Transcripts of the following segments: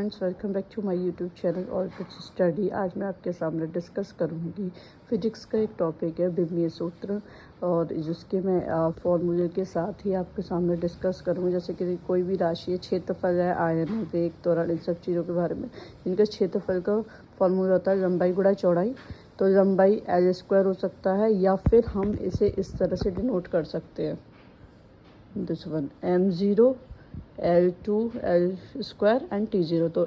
Friends, welcome back to my YouTube channel और कुछ study. आज मैं आपके सामने डिस्कस करूंगी फिजिक्स का एक टॉपिक है विमीय सूत्र, और जिसके मैं फॉर्मूले के साथ ही आपके सामने डिस्कस करूंगी। जैसे कि कोई भी राशि है, क्षेत्रफल है, आयन है, वेग, त्वरण, इन सब चीज़ों के बारे में। इनके क्षेत्रफल का फॉर्मूला होता है लंबाई गुणा चौड़ाई। तो लंबाई L स्क्वायर हो सकता है, या फिर हम इसे इस तरह से डिनोट कर सकते हैं, this one m0 L2 L square and T0। तो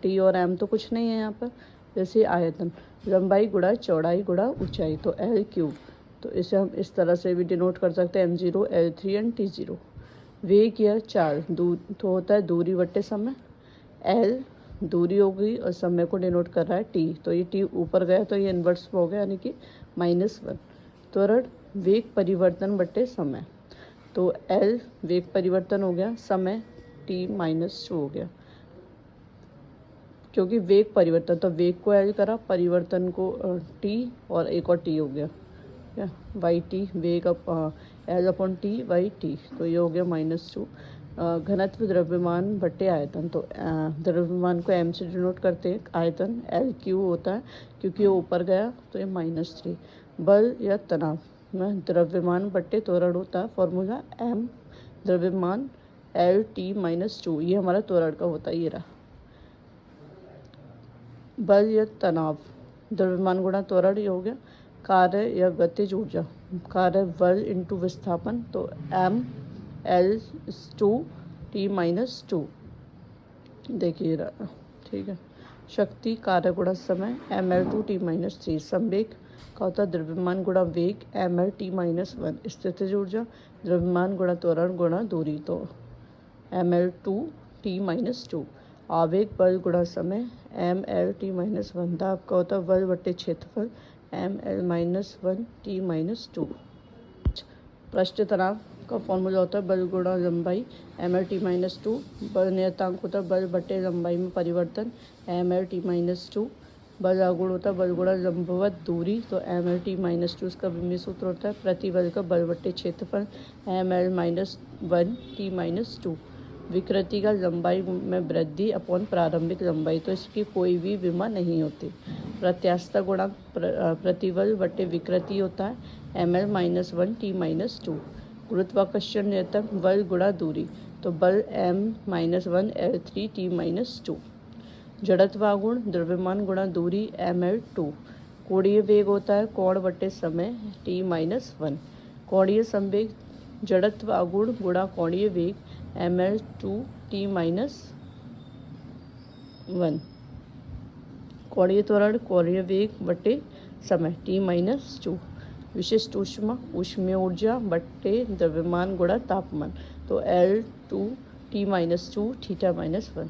T और M तो कुछ नहीं है यहाँ पर। जैसे आयतन, लंबाई गुणा चौड़ाई गुणा ऊंचाई, तो L क्यूब। तो इसे हम इस तरह से भी डिनोट कर सकते हैं, m0 L3 एंड T0। वेग या चाल तो होता है दूरी बट्टे समय। L दूरी हो गई और समय को डिनोट कर रहा है T, तो ये T ऊपर गया तो ये इन्वर्स हो गया, यानी कि -1। त्वरण वेग परिवर्तन बट्टे समय, तो L वेग परिवर्तन हो गया, समय T-2 हो गया। क्योंकि वेग परिवर्तन, तो वेग को L करा, परिवर्तन को T, और एक और T हो गया क्या, YT। वेग L/T/T, तो ये हो गया -2। घनत्व द्रव्यमान बट्टे आयतन, तो द्रव्यमान को M से डिनोट करते हैं, आयतन L क्यू होता है, क्योंकि ये ऊपर गया तो ये -3। बल या तनाव में द्रव्यमान बट्टे त्वरण होता है, फॉर्मूला M द्रव्यमान L/T-2, ये हमारा त्वरण का होता है, ये रहा। बल या तनाव द्रव्यमान गुणा त्वरण, ये हो गया। कार्य या गतिज ऊर्जा, कार्य बल इंटू विस्थापन, तो M/L/2T-2, देखिए रहा, ठीक है। शक्ति कार्य गुणा समय mL/2T-3। संवेग का होता है द्रव्यमान गुणा वेग mL/T-1। स्थितिज ऊर्जा द्रव्यमान गुणा त्वरण गुणा दूरी, तो mL/2T-2। आवेग बल गुणा समय mL/T-1। दाब का होता है बल बट्टे क्षेत्रफल mL-1T-2। पृष्ठ तनाव का फॉर्मूला होता है बल गुणा लंबाई mL/T-2। बल नियतांक होता है बल बट्टे लंबाई में परिवर्तन mL/T-2। बल आगुण होता है बल गुणा लंबवत दूरी, तो mL/T-2 इसका विमीय सूत्र होता है। प्रतिबल का बल बट्टे क्षेत्रफल mL-1T-2। विकृति का लंबाई में वृद्धि अपॉन प्रारंभिक लंबाई, तो इसकी कोई भी विमा नहीं होती। प्रत्यास्थता गुणा प्रतिबल बट्टे विकृति होता है mL-1T-2। गुरुत्वाकर्षण नियतक बल गुणा दूरी, तो बल M-1L3T-2। जड़त्वागुण द्रव्यमान गुणा दूरी mL2। कोणीय वेग होता है कोण बट्टे समय T-1। कोणीय संवेग जड़त्वागुण गुणा कोणीय वेग mL2T-1। कोणीय त्वरण कोणीय वेग बट्टे समय T-2। विशिष्ट ऊष्मा ऊष्मीय ऊर्जा बट्टे द्रव्यमान गुणा तापमान, तो L/2T-2 θ-1।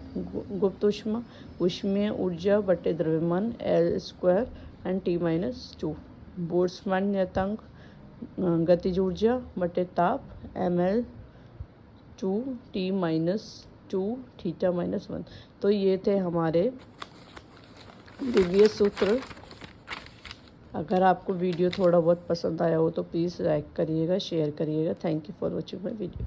गुप्त ऊष्मा ऊष्मीय ऊर्जा बट्टे द्रव्यमान L² एंड T-2। बोल्ट्जमान नियतांक गतिज ऊर्जा बट्टे ताप mL/2T-2 θ-1। तो ये थे हमारे विमीय सूत्र। अगर आपको वीडियो थोड़ा बहुत पसंद आया हो तो प्लीज़ लाइक करिएगा, शेयर करिएगा। Thank you for watching my video.